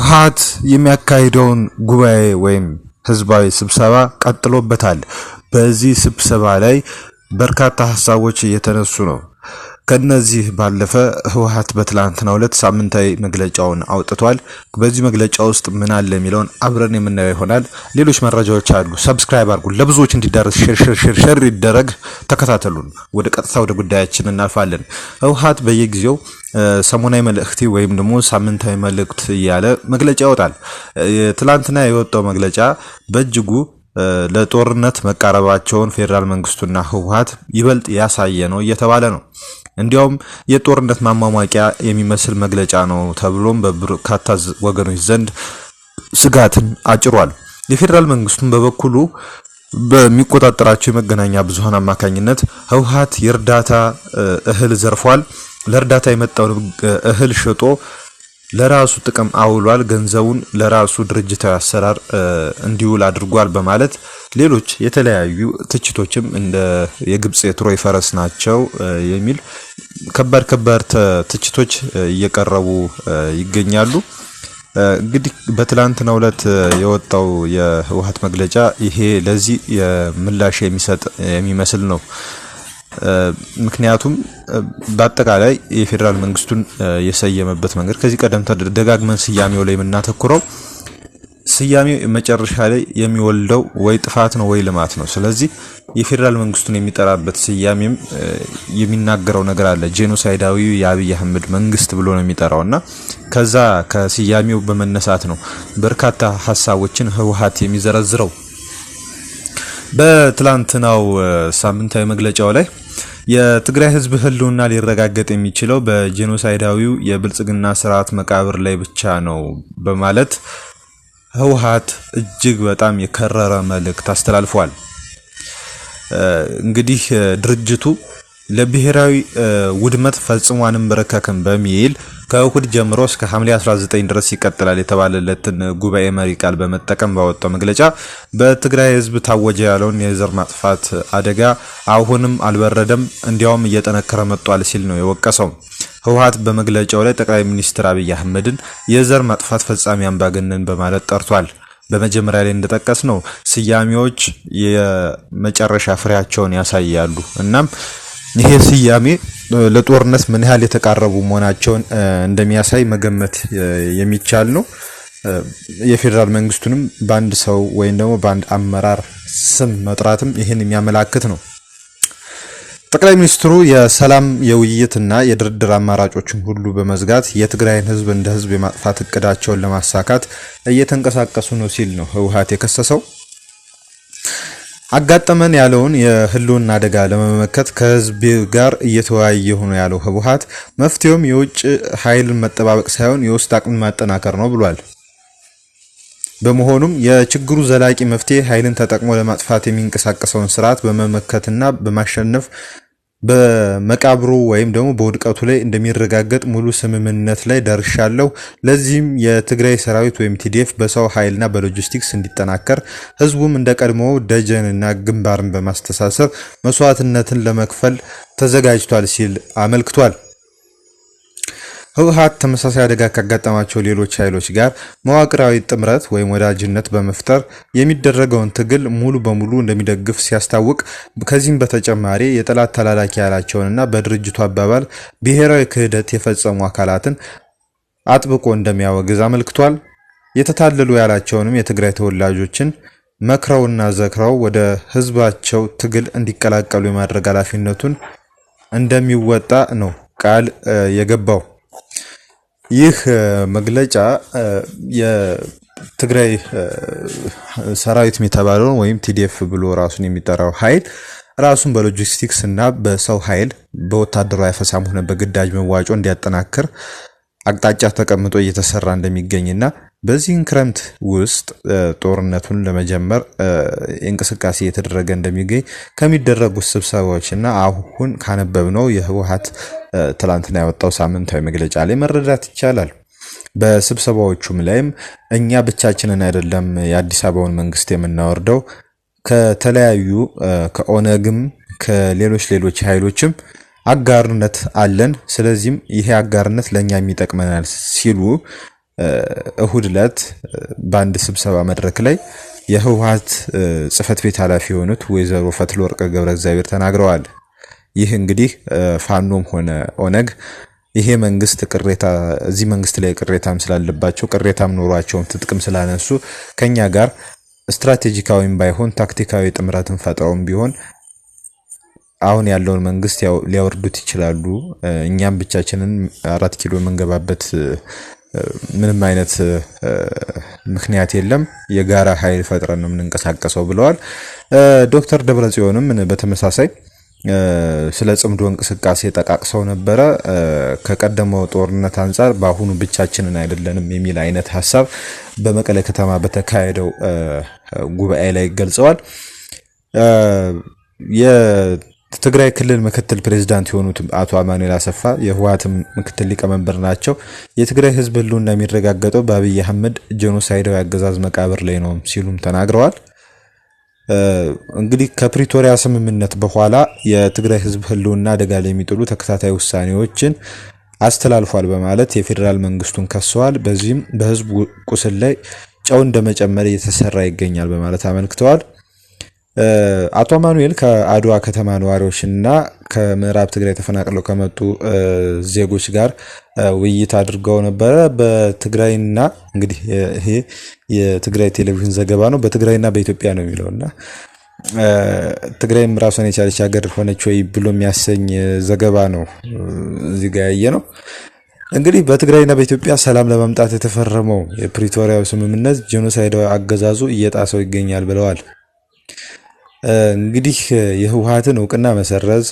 ህወሓት የሚያካሂደውን ጉባኤ ወይም ህዝባዊ ስብሰባ ቀጥሎበታል። በዚህ ስብሰባ ላይ በርካታ ሐሳቦች እየተነሱ ነው። ከነዚህ ባለፈ ህወሓት በትላንትናው ዕለት ሳምንታዊ መግለጫውን አውጥቷል። በዚህ መግለጫ ውስጥ ምን አለ የሚለውን አብረን የምናየው ይሆናል። ሌሎች መረጃዎች አሉ። ሰብስክራይብ አድርጉ፣ ለብዙዎች እንዲዳረስ ሼር ይደረግ። ተከታተሉን። ወደ ቀጥታ ወደ ጉዳያችን እናልፋለን። ህወሓት በየጊዜው ሰሞናዊ መልእክት ወይም ደግሞ ሳምንታዊ መልእክት እያለ መግለጫ ያወጣል። ትላንትና የወጣው መግለጫ በእጅጉ ለጦርነት መቃረባቸውን ፌደራል መንግስቱና ህወሓት ይበልጥ ያሳየ ነው እየተባለ ነው። እንዲያውም የጦርነት ማሟሟቂያ የሚመስል መግለጫ ነው ተብሎም በበርካታ ወገኖች ዘንድ ስጋትን አጭሯል። የፌደራል መንግስቱን በበኩሉ በሚቆጣጠራቸው የመገናኛ ብዙሃን አማካኝነት ህወሓት የእርዳታ እህል ዘርፏል፣ ለእርዳታ የመጣውን እህል ሽጦ ለራሱ ጥቅም አውሏል፣ ገንዘቡን ለራሱ ድርጅታዊ አሰራር እንዲውል አድርጓል በማለት ሌሎች የተለያዩ ትችቶችም እንደ የግብጽ የትሮይ ፈረስ ናቸው የሚል ከባድ ትችቶች እየቀረቡ ይገኛሉ። እንግዲህ በትላንትናው ዕለት የወጣው የህወሓት መግለጫ ይሄ ለዚህ ምላሽ የሚሰጥ የሚመስል ነው። ምክንያቱም በአጠቃላይ የፌደራል መንግስቱን የሰየመበት መንገድ ከዚህ ቀደም ደጋግመን ስያሜው ላይ የምናተኩረው ስያሜው መጨረሻ ላይ የሚወልደው ወይ ጥፋት ነው ወይ ልማት ነው። ስለዚህ የፌደራል መንግስቱን የሚጠራበት ስያሜም የሚናገረው ነገር አለ። ጄኖሳይዳዊ የአብይ አህመድ መንግስት ብሎ ነው የሚጠራውና ከዛ ከስያሜው በመነሳት ነው በርካታ ሐሳቦችን ህወሓት የሚዘረዝረው። በትላንትናው ሳምንታዊ መግለጫው ላይ የትግራይ ህዝብ ህልውና ሊረጋገጥ የሚችለው በጄኖሳይዳዊው የብልጽግና ስርዓት መቃብር ላይ ብቻ ነው በማለት ህወሓት እጅግ በጣም የከረረ መልእክት አስተላልፏል። እንግዲህ ድርጅቱ ለብሔራዊ ውድመት ፈጽሞ አንበረከክም በሚል ከእሁድ ጀምሮ እስከ ሐምሌ 19 ድረስ ይቀጥላል የተባለለትን ጉባኤ መሪ ቃል በመጠቀም ባወጣው መግለጫ በትግራይ ህዝብ ታወጀ ያለውን የዘር ማጥፋት አደጋ አሁንም አልበረደም፣ እንዲያውም እየጠነከረ መጥቷል ሲል ነው የወቀሰው። ህወሓት በመግለጫው ላይ ጠቅላይ ሚኒስትር አብይ አህመድን የዘር ማጥፋት ፈጻሚ አምባገነን በማለት ጠርቷል። በመጀመሪያ ላይ እንደጠቀስ ነው ስያሜዎች የመጨረሻ ፍሬያቸውን ያሳያሉ። እናም ይሄ ስያሜ ለጦርነት ምን ያህል የተቃረቡ መሆናቸውን እንደሚያሳይ መገመት የሚቻል ነው። የፌደራል መንግስቱንም በአንድ ሰው ወይም ደግሞ በአንድ አመራር ስም መጥራትም ይህን የሚያመላክት ነው። ጠቅላይ ሚኒስትሩ የሰላም የውይይትና የድርድር አማራጮችን ሁሉ በመዝጋት የትግራይን ህዝብ እንደ ህዝብ የማጥፋት እቅዳቸውን ለማሳካት እየተንቀሳቀሱ ነው ሲል ነው ህወሓት የከሰሰው። አጋጠመን ያለውን የህልውና አደጋ ለመመከት ከህዝብ ጋር እየተወያየ ሆኖ ያለው ህወሓት መፍትሄውም የውጭ ኃይልን መጠባበቅ ሳይሆን የውስጥ አቅም ማጠናከር ነው ብሏል። በመሆኑም የችግሩ ዘላቂ መፍትሄ ኃይልን ተጠቅሞ ለማጥፋት የሚንቀሳቀሰውን ስርዓት በመመከትና በማሸነፍ በመቃብሩ ወይም ደግሞ በውድቀቱ ላይ እንደሚረጋገጥ ሙሉ ስምምነት ላይ ደርሻለሁ። ለዚህም የትግራይ ሰራዊት ወይም ቲዲኤፍ በሰው ኃይልና በሎጂስቲክስ እንዲጠናከር ህዝቡም እንደቀድሞው ደጀንና ግንባርን በማስተሳሰብ መስዋዕትነትን ለመክፈል ተዘጋጅቷል ሲል አመልክቷል። ህወሓት ተመሳሳይ አደጋ ካጋጠማቸው ሌሎች ኃይሎች ጋር መዋቅራዊ ጥምረት ወይም ወዳጅነት በመፍጠር የሚደረገውን ትግል ሙሉ በሙሉ እንደሚደግፍ ሲያስታውቅ፣ ከዚህም በተጨማሪ የጠላት ተላላኪ ያላቸውንና በድርጅቱ አባባል ብሔራዊ ክህደት የፈጸሙ አካላትን አጥብቆ እንደሚያወግዝ አመልክቷል። የተታለሉ ያላቸውንም የትግራይ ተወላጆችን መክረውና ዘክረው ወደ ህዝባቸው ትግል እንዲቀላቀሉ የማድረግ ኃላፊነቱን እንደሚወጣ ነው ቃል የገባው። ይህ መግለጫ የትግራይ ሰራዊት የተባለውን ወይም ቲዲኤፍ ብሎ ራሱን የሚጠራው ኃይል ራሱን በሎጂስቲክስ እና በሰው ኃይል በወታደራዊ አፈሳም ሆነ በግዳጅ መዋጮ እንዲያጠናክር አቅጣጫ ተቀምጦ እየተሰራ እንደሚገኝና በዚህ ክረምት ውስጥ ጦርነቱን ለመጀመር እንቅስቃሴ እየተደረገ እንደሚገኝ ከሚደረጉ ስብሰባዎችና አሁን ካነበብነው የህወሓት ትላንትና ያወጣው ሳምንታዊ መግለጫ ላይ መረዳት ይቻላል። በስብሰባዎቹም ላይም እኛ ብቻችንን አይደለም የአዲስ አበባውን መንግስት የምናወርደው ከተለያዩ ከኦነግም ከሌሎች ኃይሎችም አጋርነት አለን። ስለዚህም ይሄ አጋርነት ለኛ የሚጠቅመናል ሲሉ እሁድ ዕለት በአንድ ስብሰባ መድረክ ላይ የህወሓት ጽህፈት ቤት ኃላፊ የሆኑት ወይዘሮ ፈትለወርቅ ገብረ እግዚአብሔር ተናግረዋል። ይህ እንግዲህ ፋኖም ሆነ ኦነግ ይሄ መንግስት ቅሬታ እዚህ መንግስት ላይ ቅሬታም ስላለባቸው ቅሬታም ኖሯቸውም ትጥቅም ስላነሱ ከኛ ጋር ስትራቴጂካዊም ባይሆን ታክቲካዊ ጥምረትን ፈጥረውም ቢሆን አሁን ያለውን መንግስት ሊያወርዱት ይችላሉ። እኛም ብቻችንን 4 ኪሎ መንገባበት ምንም አይነት ምክንያት የለም። የጋራ ኃይል ፈጥረን ነው የምንንቀሳቀሰው ብለዋል። ዶክተር ደብረጽዮንም በተመሳሳይ ስለ ጽምዶ እንቅስቃሴ ጠቃቅሰው ነበረ። ከቀደመው ጦርነት አንፃር በአሁኑ ብቻችንን አይደለንም የሚል አይነት ሐሳብ በመቀሌ ከተማ በተካሄደው ጉባኤ ላይ ገልጸዋል። የትግራይ ክልል ምክትል ፕሬዝዳንት የሆኑት አቶ አማኑኤል አሰፋ የህወሓት ምክትል ሊቀመንበር ናቸው። የትግራይ ህዝብ ህልውና የሚረጋገጠው በአብይ አህመድ ጄኖሳይዳዊ አገዛዝ መቃብር ላይ ነው ሲሉም ተናግረዋል። እንግዲህ ከፕሪቶሪያ ስምምነት በኋላ የትግራይ ህዝብ ህልውና አደጋ ላይ የሚጥሉ ተከታታይ ውሳኔዎችን አስተላልፏል በማለት የፌዴራል መንግስቱን ከሰዋል። በዚህም በህዝቡ ቁስል ላይ ጨው እንደመጨመር እየተሰራ ይገኛል በማለት አመልክተዋል። አቶ አማኑኤል ከአድዋ ከተማ ነዋሪዎችና ከምዕራብ ትግራይ ተፈናቅለው ከመጡ ዜጎች ጋር ውይይት አድርገው ነበረ። በትግራይና እንግዲህ ይሄ የትግራይ ቴሌቪዥን ዘገባ ነው። በትግራይና በኢትዮጵያ ነው የሚለውና ትግራይም ራሷን የቻለች ሀገር ሆነች ወይ ብሎ የሚያሰኝ ዘገባ ነው እዚህ ጋር ያየ ነው። እንግዲህ በትግራይና በኢትዮጵያ ሰላም ለማምጣት የተፈረመው የፕሪቶሪያው ስምምነት ጄኖሳይዳዊ አገዛዙ እየጣሰው ይገኛል ብለዋል። እንግዲህ የህወሓትን እውቅና መሰረዝ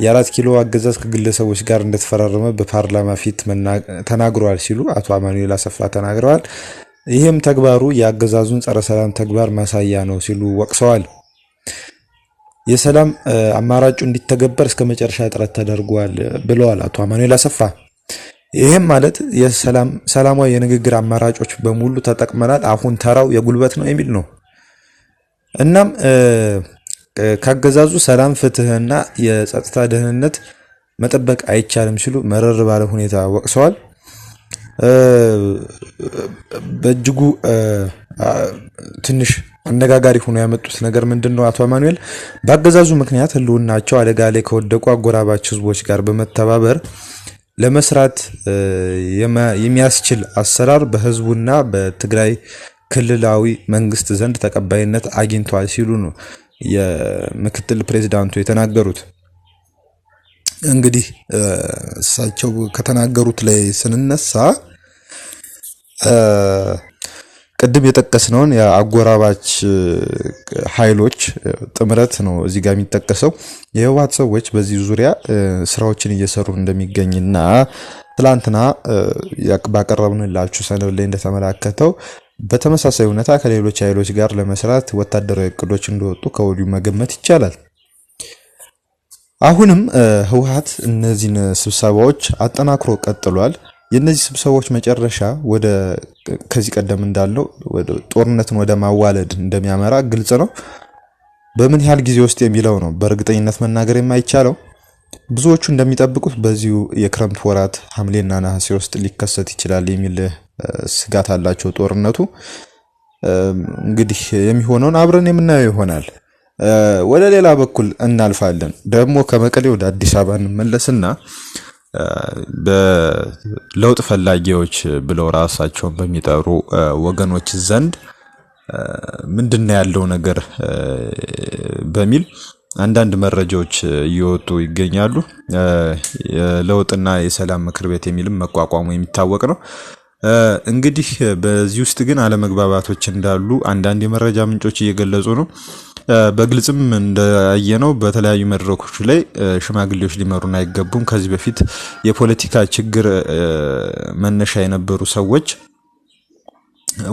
የ4 ኪሎ አገዛዝ ከግለሰቦች ጋር እንደተፈራረመ በፓርላማ ፊት ተናግሯል ሲሉ አቶ አማኑኤል አሰፋ ተናግረዋል። ይህም ተግባሩ የአገዛዙን ጸረ ሰላም ተግባር ማሳያ ነው ሲሉ ወቅሰዋል። የሰላም አማራጩ እንዲተገበር እስከ መጨረሻ ጥረት ተደርጓል ብለዋል አቶ አማኑኤል አሰፋ። ይህም ማለት ሰላማዊ የንግግር አማራጮች በሙሉ ተጠቅመናል፣ አሁን ተራው የጉልበት ነው የሚል ነው። እናም ካገዛዙ ሰላም፣ ፍትህና የጸጥታ ደህንነት መጠበቅ አይቻልም ሲሉ መረር ባለ ሁኔታ ወቅሰዋል። በእጅጉ ትንሽ አነጋጋሪ ሆኖ ያመጡት ነገር ምንድነው? አቶ አማኑኤል በአገዛዙ ምክንያት ህልውናቸው አደጋ ላይ ከወደቁ አጎራባች ህዝቦች ጋር በመተባበር ለመስራት የሚያስችል አሰራር በህዝቡና በትግራይ ክልላዊ መንግስት ዘንድ ተቀባይነት አግኝቷል ሲሉ ነው የምክትል ፕሬዝዳንቱ የተናገሩት። እንግዲህ እሳቸው ከተናገሩት ላይ ስንነሳ ቅድም የጠቀስነውን የአጎራባች ኃይሎች ጥምረት ነው እዚህ ጋር የሚጠቀሰው። የህወሓት ሰዎች በዚህ ዙሪያ ስራዎችን እየሰሩ እንደሚገኝና ትላንትና ባቀረብንላችሁ ሰነድ ላይ እንደተመላከተው በተመሳሳይ ሁኔታ ከሌሎች ኃይሎች ጋር ለመስራት ወታደራዊ እቅዶች እንደወጡ ከወዲሁ መገመት ይቻላል። አሁንም ህወሓት እነዚህን ስብሰባዎች አጠናክሮ ቀጥሏል። የነዚህ ስብሰባዎች መጨረሻ ወደ ከዚህ ቀደም እንዳለው ወደ ጦርነትን ወደ ማዋለድ እንደሚያመራ ግልጽ ነው። በምን ያህል ጊዜ ውስጥ የሚለው ነው በእርግጠኝነት መናገር የማይቻለው። ብዙዎቹ እንደሚጠብቁት በዚሁ የክረምት ወራት ሐምሌና ነሐሴ ውስጥ ሊከሰት ይችላል የሚል ስጋት አላቸው። ጦርነቱ እንግዲህ የሚሆነውን አብረን የምናየው ይሆናል። ወደ ሌላ በኩል እናልፋለን። ደግሞ ከመቀሌ ወደ አዲስ አበባ እንመለስና በለውጥ ፈላጊዎች ብለው ራሳቸውን በሚጠሩ ወገኖች ዘንድ ምንድነው ያለው ነገር በሚል አንዳንድ መረጃዎች እየወጡ ይገኛሉ። የለውጥና የሰላም ምክር ቤት የሚልም መቋቋሙ የሚታወቅ ነው። እንግዲህ በዚህ ውስጥ ግን አለመግባባቶች እንዳሉ አንዳንድ የመረጃ ምንጮች እየገለጹ ነው። በግልጽም እንዳየነው በተለያዩ መድረኮች ላይ ሽማግሌዎች ሊመሩን አይገቡም፣ ከዚህ በፊት የፖለቲካ ችግር መነሻ የነበሩ ሰዎች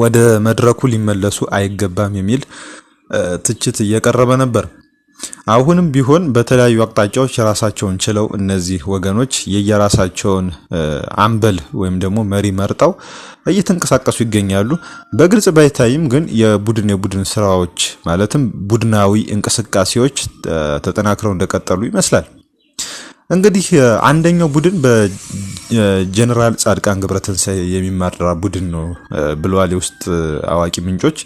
ወደ መድረኩ ሊመለሱ አይገባም የሚል ትችት እየቀረበ ነበር። አሁንም ቢሆን በተለያዩ አቅጣጫዎች ራሳቸውን ችለው እነዚህ ወገኖች የየራሳቸውን አምበል ወይም ደግሞ መሪ መርጠው እየተንቀሳቀሱ ይገኛሉ። በግልጽ ባይታይም ግን የቡድን ስራዎች ማለትም ቡድናዊ እንቅስቃሴዎች ተጠናክረው እንደቀጠሉ ይመስላል። እንግዲህ አንደኛው ቡድን በጀነራል ጻድቃን ገብረትንሳኤ የሚመራ ቡድን ነው ብለዋል የውስጥ አዋቂ ምንጮች።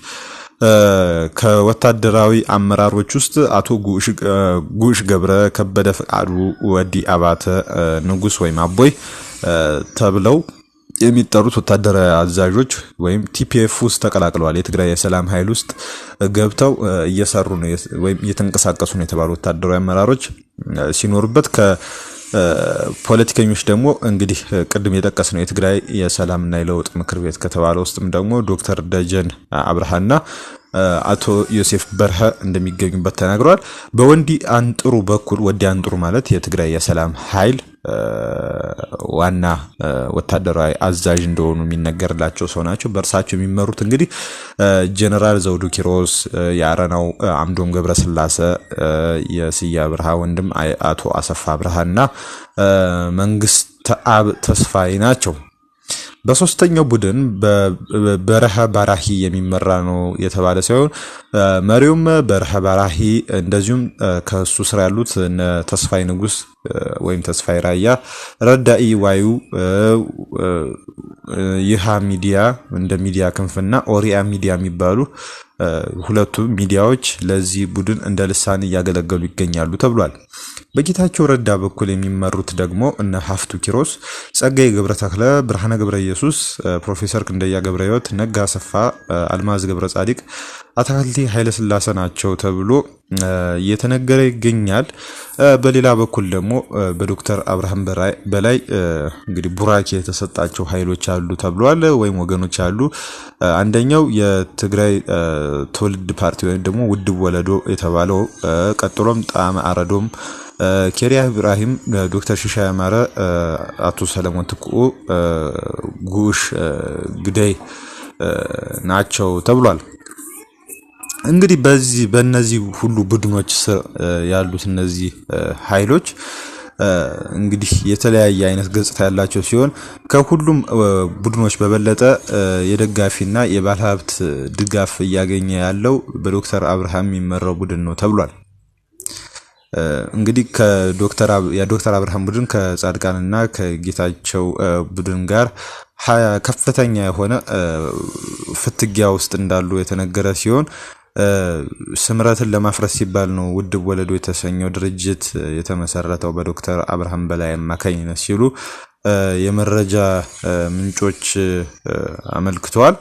ከወታደራዊ አመራሮች ውስጥ አቶ ጉሽ ገብረ፣ ከበደ ፈቃዱ፣ ወዲ አባተ፣ ንጉስ ወይም አቦይ ተብለው የሚጠሩት ወታደራዊ አዛዦች ወይም ቲፒኤፍ ውስጥ ተቀላቅለዋል። የትግራይ የሰላም ኃይል ውስጥ ገብተው እየሰሩ ነው ወይም እየተንቀሳቀሱ ነው የተባሉ ወታደራዊ አመራሮች ሲኖሩበት፣ ፖለቲከኞች ደግሞ እንግዲህ ቅድም የጠቀስነው የትግራይ የሰላምና የለውጥ ምክር ቤት ከተባለ ውስጥም ደግሞ ዶክተር ደጀን አብርሃና አቶ ዮሴፍ በርሀ እንደሚገኙበት ተናግረዋል። በወዲ አንጥሩ በኩል ወዲ አንጥሩ ማለት የትግራይ የሰላም ኃይል ዋና ወታደራዊ አዛዥ እንደሆኑ የሚነገርላቸው ሰው ናቸው። በእርሳቸው የሚመሩት እንግዲህ ጀነራል ዘውዱ ኪሮስ፣ የአረናው አምዶም ገብረስላሴ፣ የስያ ብርሃ ወንድም አቶ አሰፋ ብርሃና መንግስት አብ ተስፋዬ ናቸው። በሶስተኛው ቡድን በረሃ ባራሂ የሚመራ ነው የተባለ ሲሆን መሪውም በረሃ ባራሂ እንደዚሁም ከሱ ስራ ያሉት ተስፋይ ንጉስ ወይም ተስፋይ ራያ፣ ረዳኢ ዋዩ፣ ይሃ ሚዲያ እንደ ሚዲያ ክንፍና ኦሪያ ሚዲያ የሚባሉ ሁለቱ ሚዲያዎች ለዚህ ቡድን እንደ ልሳን እያገለገሉ ይገኛሉ ተብሏል። በጌታቸው ረዳ በኩል የሚመሩት ደግሞ እነ ሀፍቱ ኪሮስ፣ ጸጋዬ ገብረ ተክለ፣ ብርሃነ ገብረ ኢየሱስ፣ ፕሮፌሰር ክንደያ ገብረ ሕይወት፣ ነጋ አሰፋ፣ አልማዝ ገብረ ጻዲቅ፣ አታክልቲ ኃይለ ሥላሴ ናቸው ተብሎ እየተነገረ ይገኛል። በሌላ በኩል ደግሞ በዶክተር አብርሃም በላይ እንግዲህ ቡራኬ የተሰጣቸው ኃይሎች አሉ ተብሏል፣ ወይም ወገኖች አሉ። አንደኛው የትግራይ ትውልድ ፓርቲ ወይም ደግሞ ውድብ ወለዶ የተባለው፣ ቀጥሎም ጣዕመ አረዶም፣ ኬሪያ ኢብራሂም፣ ዶክተር ሽሻ ያማረ፣ አቶ ሰለሞን ትኩኡ፣ ጉሽ ግደይ ናቸው ተብሏል። እንግዲህ በእነዚህ ሁሉ ቡድኖች ስር ያሉት እነዚህ ኃይሎች እንግዲህ የተለያየ አይነት ገጽታ ያላቸው ሲሆን ከሁሉም ቡድኖች በበለጠ የደጋፊና የባለሀብት ድጋፍ እያገኘ ያለው በዶክተር አብርሃም የሚመራው ቡድን ነው ተብሏል። እንግዲህ የዶክተር አብርሃም ቡድን ከጻድቃንና ከጌታቸው ቡድን ጋር ከፍተኛ የሆነ ፍትጊያ ውስጥ እንዳሉ የተነገረ ሲሆን ስምረትን ለማፍረስ ሲባል ነው ውድብ ወለዶ የተሰኘው ድርጅት የተመሰረተው በዶክተር አብርሃም በላይ አማካኝነት ሲሉ የመረጃ ምንጮች አመልክተዋል።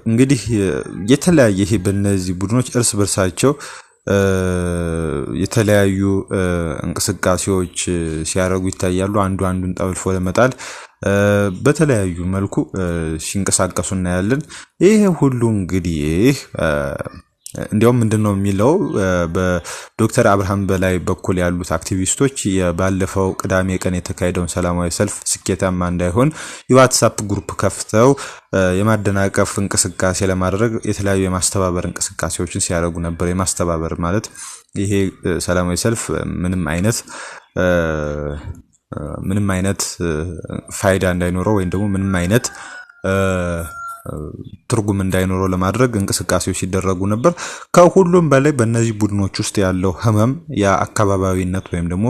እንግዲህ የተለያየ ይሄ በእነዚህ ቡድኖች እርስ በርሳቸው የተለያዩ እንቅስቃሴዎች ሲያደርጉ ይታያሉ። አንዱ አንዱን ጠልፎ ለመጣል በተለያዩ መልኩ ሲንቀሳቀሱ እናያለን። ይሄ ሁሉ እንግዲህ እንዲያውም ምንድነው የሚለው በዶክተር አብርሃም በላይ በኩል ያሉት አክቲቪስቶች ባለፈው ቅዳሜ ቀን የተካሄደውን ሰላማዊ ሰልፍ ስኬታማ እንዳይሆን የዋትስአፕ ግሩፕ ከፍተው የማደናቀፍ እንቅስቃሴ ለማድረግ የተለያዩ የማስተባበር እንቅስቃሴዎችን ሲያደርጉ ነበር። የማስተባበር ማለት ይሄ ሰላማዊ ሰልፍ ምንም አይነት ፋይዳ እንዳይኖረው ወይም ደግሞ ምንም አይነት ትርጉም እንዳይኖረው ለማድረግ እንቅስቃሴዎች ሲደረጉ ነበር። ከሁሉም በላይ በእነዚህ ቡድኖች ውስጥ ያለው ህመም የአካባቢዊነት ወይም ደግሞ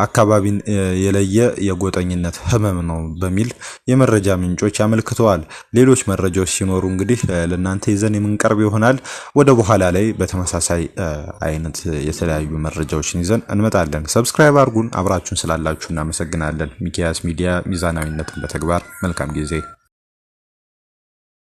አካባቢን የለየ የጎጠኝነት ህመም ነው በሚል የመረጃ ምንጮች አመልክተዋል። ሌሎች መረጃዎች ሲኖሩ እንግዲህ ለእናንተ ይዘን የምንቀርብ ይሆናል። ወደ በኋላ ላይ በተመሳሳይ አይነት የተለያዩ መረጃዎችን ይዘን እንመጣለን። ሰብስክራይብ አድርጉን። አብራችሁን ስላላችሁ እናመሰግናለን። ሚኪያስ ሚዲያ፣ ሚዛናዊነትን በተግባር። መልካም ጊዜ